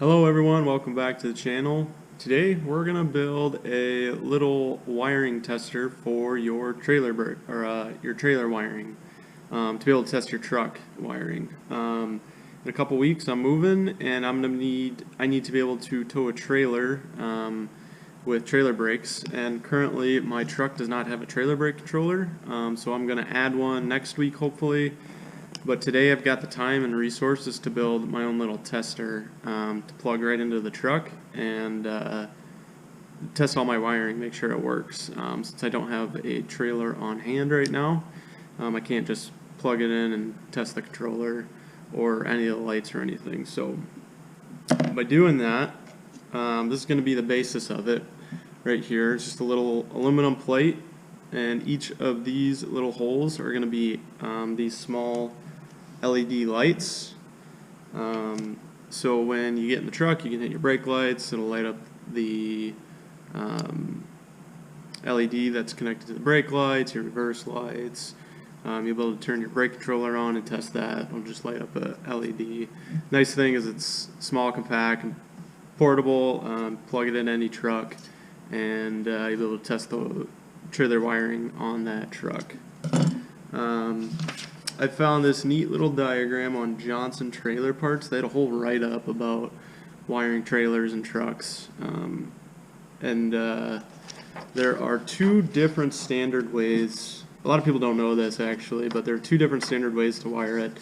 Hello everyone, welcome back to the channel. Today we're going to build a little wiring tester for your trailer your trailer wiring to be able to test your truck wiring. In a couple weeks I'm moving and I need to be able to tow a trailer with trailer brakes, and currently my truck does not have a trailer brake controller, so I'm going to add one next week hopefully. But today I've got the time and resources to build my own little tester to plug right into the truck and test all my wiring, make sure it works. Since I don't have a trailer on hand right now, I can't just plug it in and test the controller or any of the lights or anything. So by doing that, this is going to be the basis of it right here. It's just a little aluminum plate, and each of these little holes are going to be these small LED lights. So when you get in the truck, you can hit your brake lights. It'll light up the LED that's connected to the brake lights, your reverse lights. You'll be able to turn your brake controller on and test that. It'll just light up a LED. Nice thing is it's small, compact, and portable. Plug it in any truck, and you'll be able to test the trailer wiring on that truck. I found this neat little diagram on Johnson Trailer Parts. They had a whole write-up about wiring trailers and trucks. There are two different standard ways. A lot of people don't know this actually, but there are two different standard ways to wire it.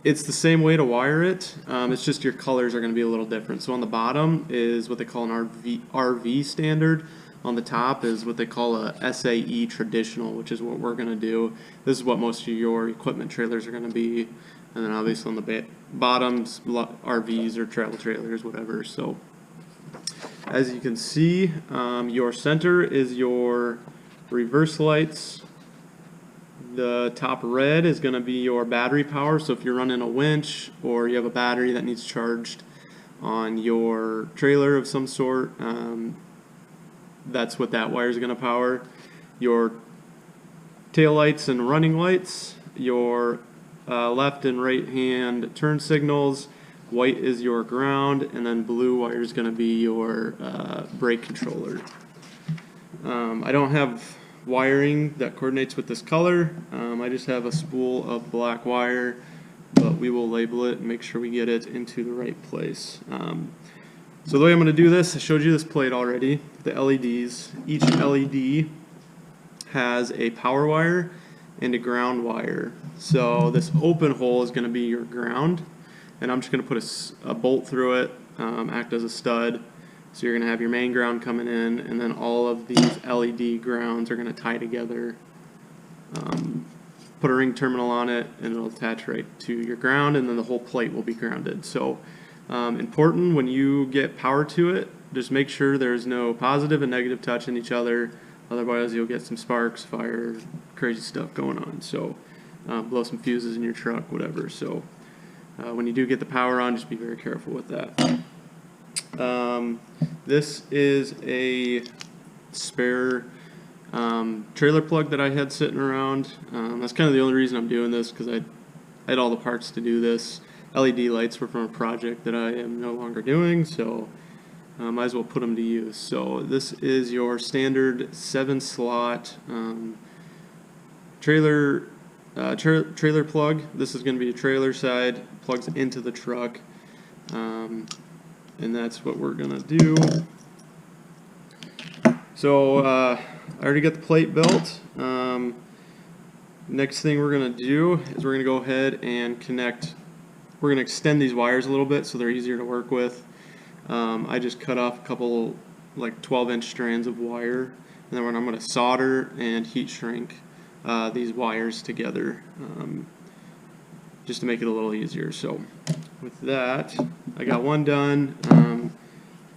It's the same way to wire it, it's just your colors are going to be a little different. So on the bottom is what they call an RV standard. On the top is what they call a SAE traditional, which is what we're going to do. This is what most of your equipment trailers are going to be. And then obviously on the bottoms, RVs or travel trailers, whatever. So as you can see, your center is your reverse lights. The top red is going to be your battery power. So if you're running a winch or you have a battery that needs charged on your trailer of some sort, that's what that wire is going to power. Your tail lights and running lights, your left and right hand turn signals, white is your ground, and then blue wire is going to be your brake controller. I don't have wiring that coordinates with this color. I just have a spool of black wire, but we will label it and make sure we get it into the right place. So the way I'm going to do this, I showed you this plate already, the LEDs. Each LED has a power wire and a ground wire. So this open hole is going to be your ground, and I'm just going to put a bolt through it, act as a stud. So you're going to have your main ground coming in, and then all of these LED grounds are going to tie together. Put a ring terminal on it, and it'll attach right to your ground, and then the whole plate will be grounded. So important when you get power to it, just make sure there's no positive and negative touching each other. Otherwise you'll get some sparks, fire, crazy stuff going on. So blow some fuses in your truck, whatever. So when you do get the power on, just be very careful with that. This is a spare trailer plug that I had sitting around. That's kind of the only reason I'm doing this, because I had all the parts to do this. LED lights were from a project that I am no longer doing, so might as well put them to use. So this is your standard 7-slot trailer plug. This is going to be a trailer side, plugs into the truck, and that's what we're going to do. So I already got the plate built. Next thing we're going to do is we're going to go ahead and connect. We're going to extend these wires a little bit so they're easier to work with. I just cut off a couple like 12-inch strands of wire, and then I'm going to solder and heat shrink these wires together just to make it a little easier. So with that, I got one done.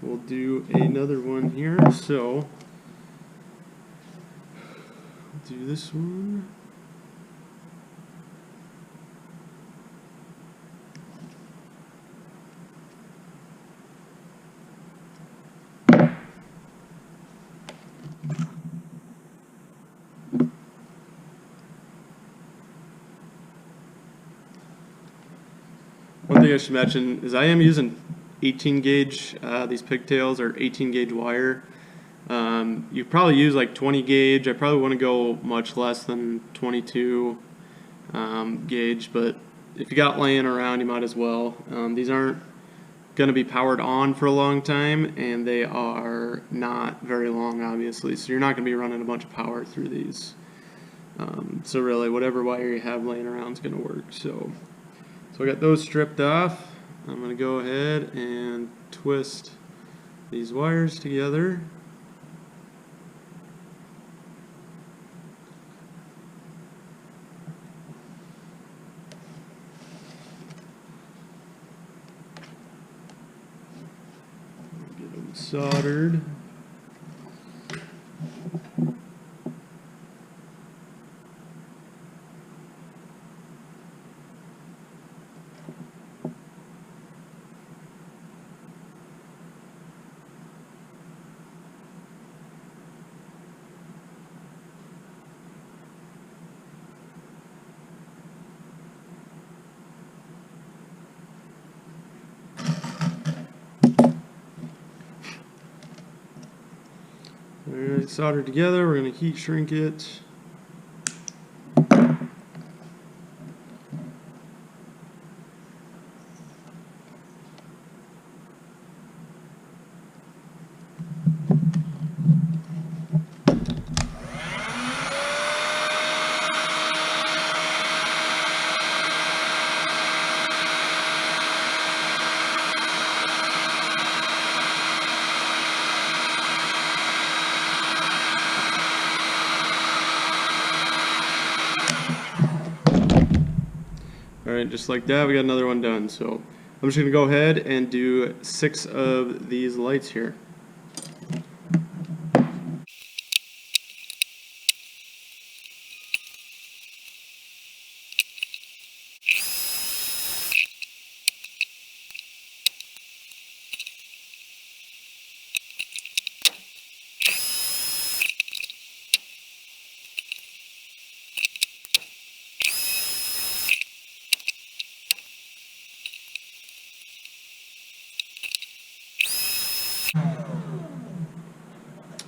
We'll do another one here. So do this one. One thing I should mention is I am using 18 gauge. These pigtails are 18 gauge wire. You probably use like 20 gauge. I probably want to go much less than 22 gauge, but if you got laying around, you might as well. These aren't going to be powered on for a long time, and they are not very long, obviously, so you're not going to be running a bunch of power through these. So really, whatever wire you have laying around is going to work. So I got those stripped off. I'm going to go ahead and twist these wires together. Get them soldered. Alright, soldered together, we're going to heat shrink it. Alright, just like that, we got another one done. So I'm just going to go ahead and do 6 of these lights here.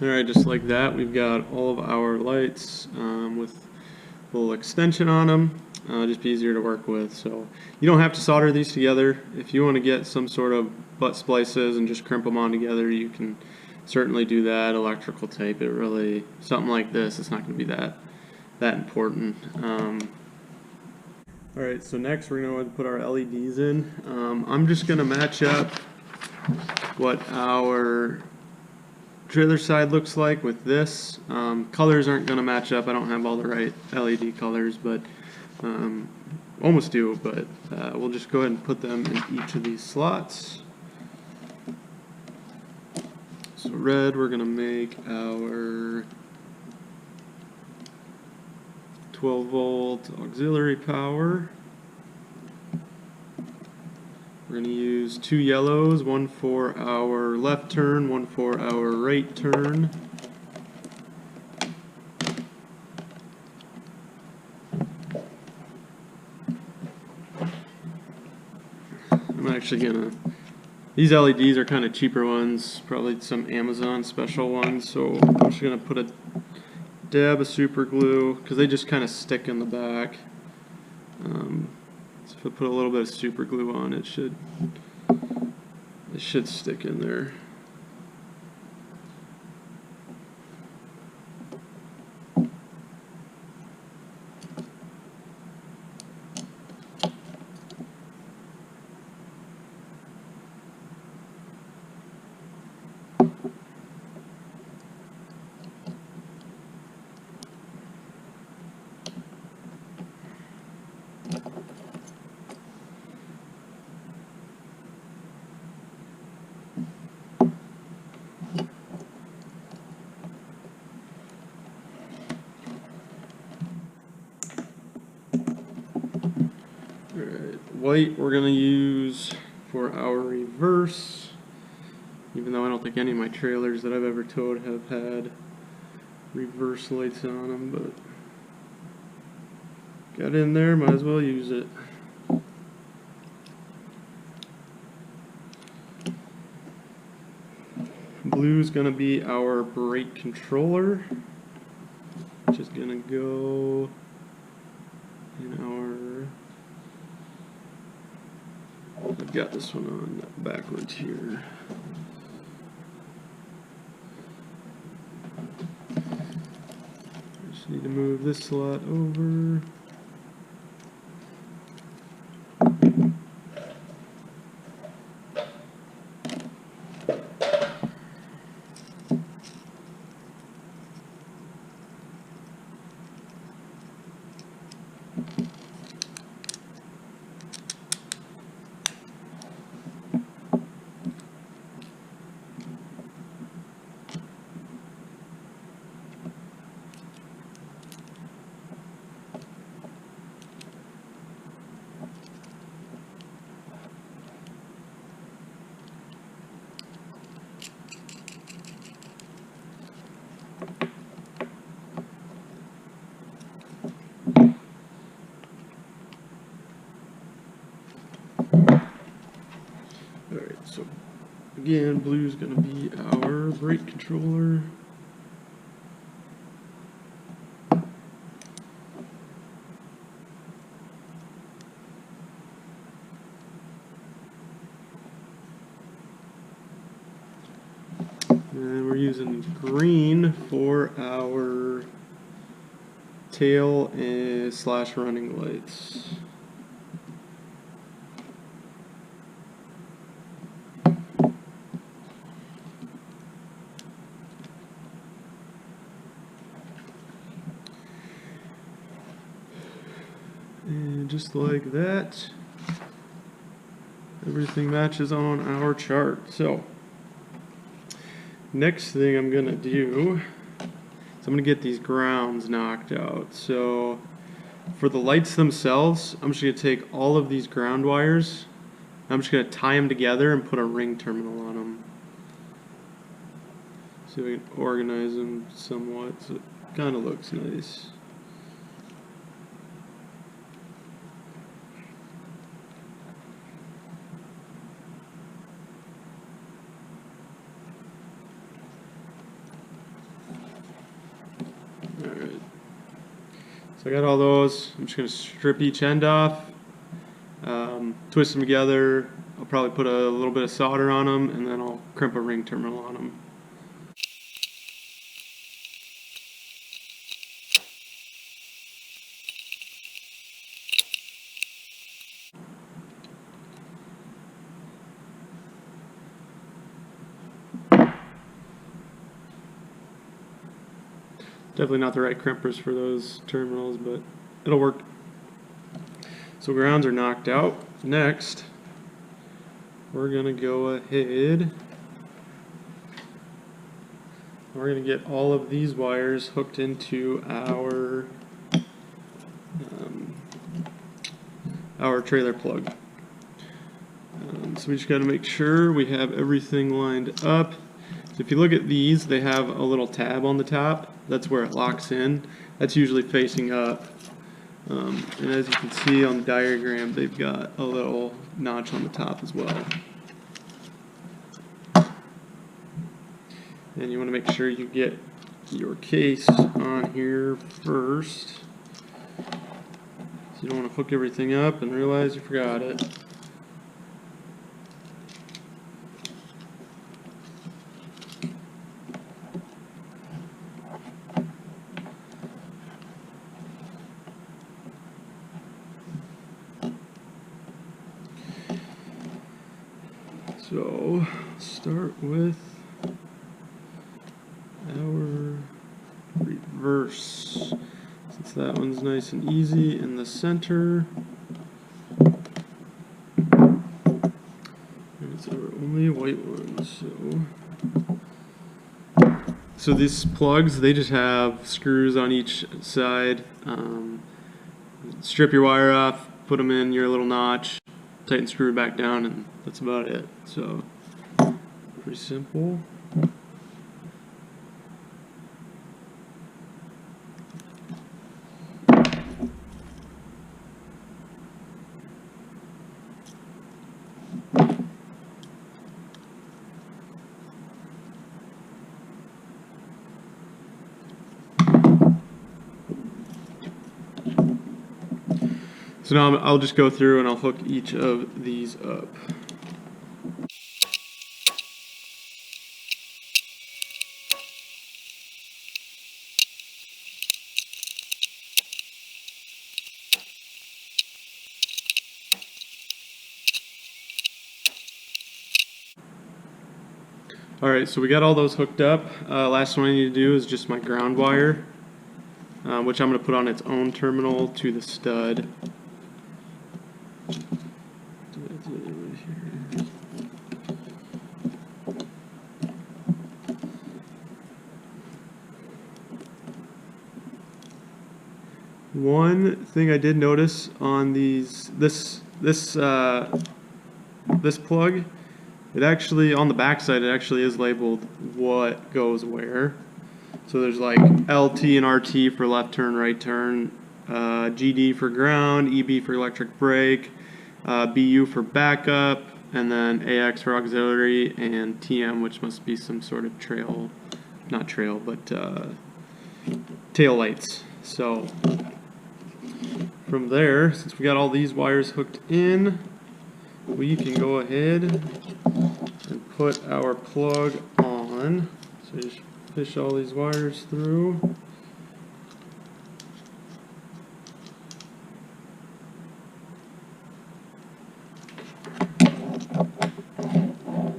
Alright, just like that, we've got all of our lights with a little extension on them. Just be easier to work with. So you don't have to solder these together. If you want to get some sort of butt splices and just crimp them on together, you can certainly do that. Electrical tape, it really, something like this, it's not going to be that important. Alright, so next we're going to put our LEDs in. I'm just going to match up what our trailer side looks like with this. Colors aren't going to match up. I don't have all the right LED colors, but almost do, but we'll just go ahead and put them in each of these slots. So red, we're going to make our 12 volt auxiliary power. We're going to use 2 yellows, one for our left turn, one for our right turn. I'm actually going to, these LEDs are kind of cheaper ones, probably some Amazon special ones, so I'm just going to put a dab of super glue, because they just kind of stick in the back. So if I put a little bit of super glue on, it should stick in there. White we're going to use for our reverse, even though I don't think any of my trailers that I've ever towed have had reverse lights on them, but got in there, might as well use it. blue is going to be our brake controller, which is going to go in our, I've got this one on backwards here. Just need to move this slot over. Alright, so again, blue is going to be our brake controller. And we're using green for our tail and slash running lights. And just like that, everything matches on our chart. So next thing I'm gonna do is I'm gonna get these grounds knocked out. So for the lights themselves, I'm just gonna take all of these ground wires, I'm just gonna tie them together and put a ring terminal on them. So we can organize them somewhat so it kind of looks nice. Alright, so I got all those. I'm just going to strip each end off, twist them together. I'll probably put a little bit of solder on them, and then I'll crimp a ring terminal on them. Definitely not the right crimpers for those terminals, but it'll work. So grounds are knocked out. Next, we're gonna go ahead. We're gonna get all of these wires hooked into our trailer plug. So we just gotta make sure we have everything lined up. So if you look at these, they have a little tab on the top. That's where it locks in. That's usually facing up. And as you can see on the diagram, they've got a little notch on the top as well. And you want to make sure you get your case on here first. So you don't want to hook everything up and realize you forgot it. So, start with our reverse. Since that one's nice and easy in the center. And it's our only white one, so these plugs, they just have screws on each side. Strip your wire off, put them in your little notch, tighten screw it back down, and that's about it. So pretty simple. So now I'll just go through and I'll hook each of these up. Alright, so we got all those hooked up. Last one I need to do is just my ground wire, which I'm going to put on its own terminal to the stud. One thing I did notice on this plug, it actually, on the back side, it actually is labeled what goes where. So there's like LT and RT for left turn, right turn, GD for ground, EB for electric brake, BU for backup, and then AX for auxiliary, and TM, which must be some sort of tail lights. So from there, since we got all these wires hooked in, we can go ahead and put our plug on. So just fish all these wires through.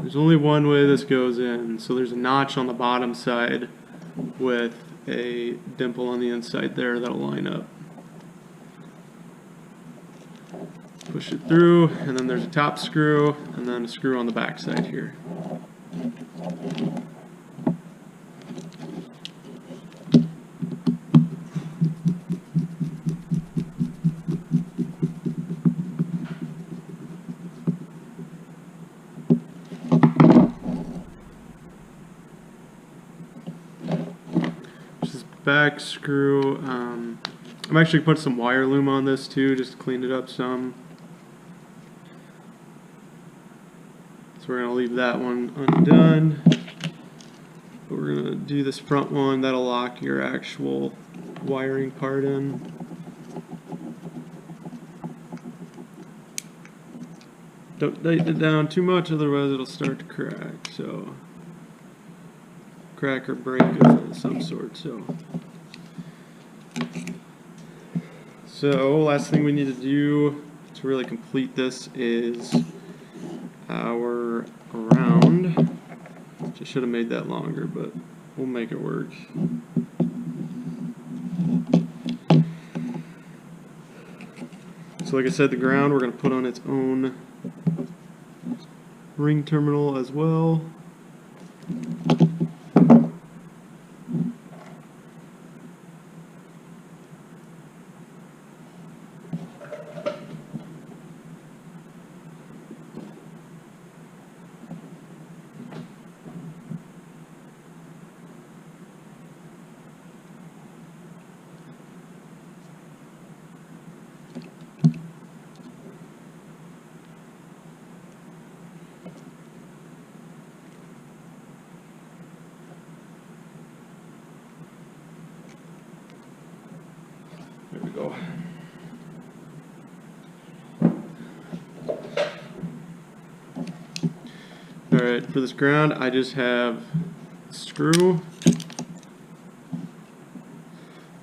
There's only one way this goes in. So there's a notch on the bottom side with a dimple on the inside there that'll line up. Push it through, and then there's a top screw, and then a screw on the back side here. This back screw, I'm actually put some wire loom on this too, just to clean it up some. So we're going to leave that one undone. But we're going to do this front one. That'll lock your actual wiring part in. Don't tighten it down too much, otherwise it'll start to crack. So, crack or break of some sort. So last thing we need to do to really complete this is our round. Just should have made that longer, but we'll make it work. So like I said, the ground we're going to put on its own ring terminal as well. There we go. Alright, for this ground, I just have a screw,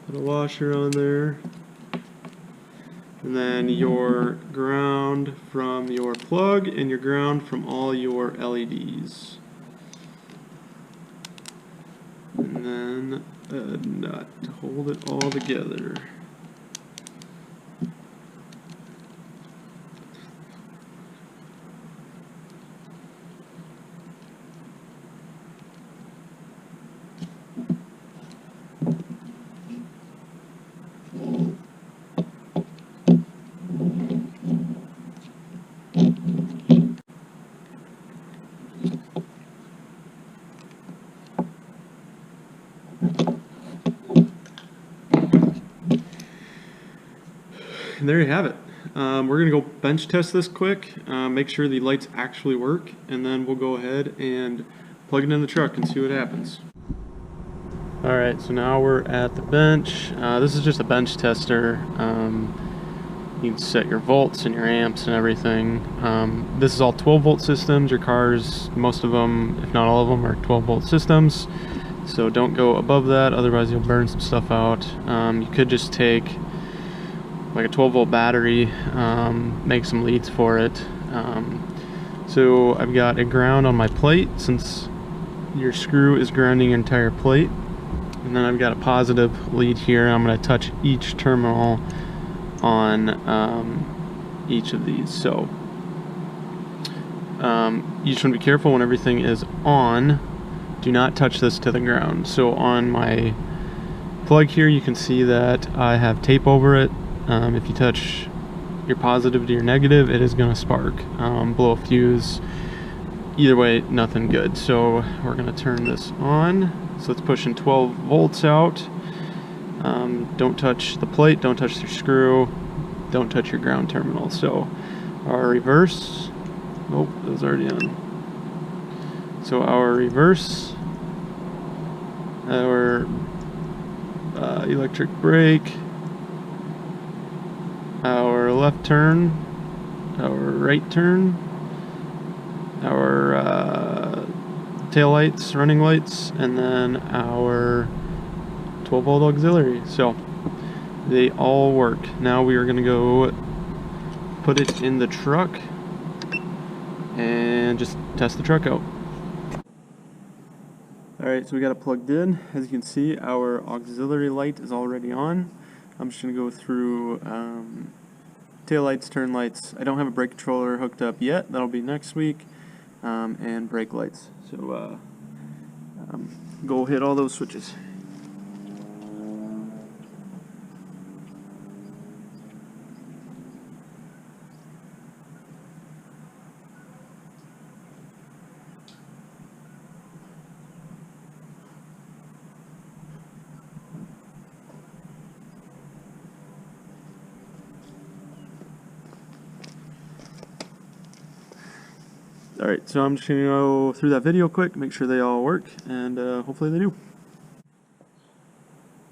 put a washer on there, and then your ground from your plug and your ground from all your LEDs. And then a nut to hold it all together. And there you have it. We're going to go bench test this quick, make sure the lights actually work, and then we'll go ahead and plug it in the truck and see what happens. Alright, so now we're at the bench. This is just a bench tester. You can set your volts and your amps and everything. This is all 12-volt systems. Your cars, most of them, if not all of them, are 12-volt systems. So don't go above that, otherwise you'll burn some stuff out. You could just take like a 12-volt battery, make some leads for it. So I've got a ground on my plate, since your screw is grounding your entire plate. And then I've got a positive lead here. I'm going to touch each terminal on each of these. So you just want to be careful when everything is on. Do not touch this to the ground. So on my plug here, you can see that I have tape over it. If you touch your positive to your negative, it is going to spark, blow a fuse. Either way, nothing good. So we're going to turn this on. So it's pushing 12 volts out. Don't touch the plate, don't touch your screw, don't touch your ground terminal. So our reverse, oh, that was already on. So our reverse, our electric brake, our left turn, our right turn, our tail lights, running lights, and then our 12-volt auxiliary. So they all work. Now we are going to go put it in the truck and just test the truck out. Alright, so we got it plugged in. As you can see, our auxiliary light is already on. I'm just going to go through tail lights, turn lights. I don't have a brake controller hooked up yet. That'll be next week. And brake lights. So go hit all those switches. Alright, so I'm just going to go through that video quick, make sure they all work, and hopefully they do.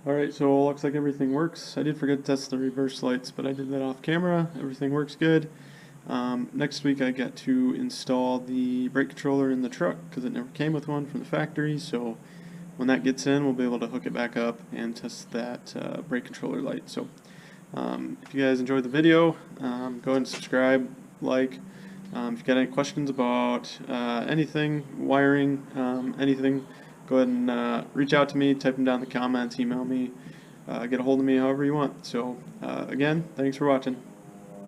Alright, so it looks like everything works. I did forget to test the reverse lights, but I did that off camera. Everything works good. Next week I got to install the brake controller in the truck, because it never came with one from the factory, so when that gets in, we'll be able to hook it back up and test that brake controller light. So if you guys enjoyed the video, go ahead and subscribe, like. If you've got any questions about anything, wiring, anything, go ahead and reach out to me, type them down in the comments, email me, get a hold of me however you want. So again, thanks for watching.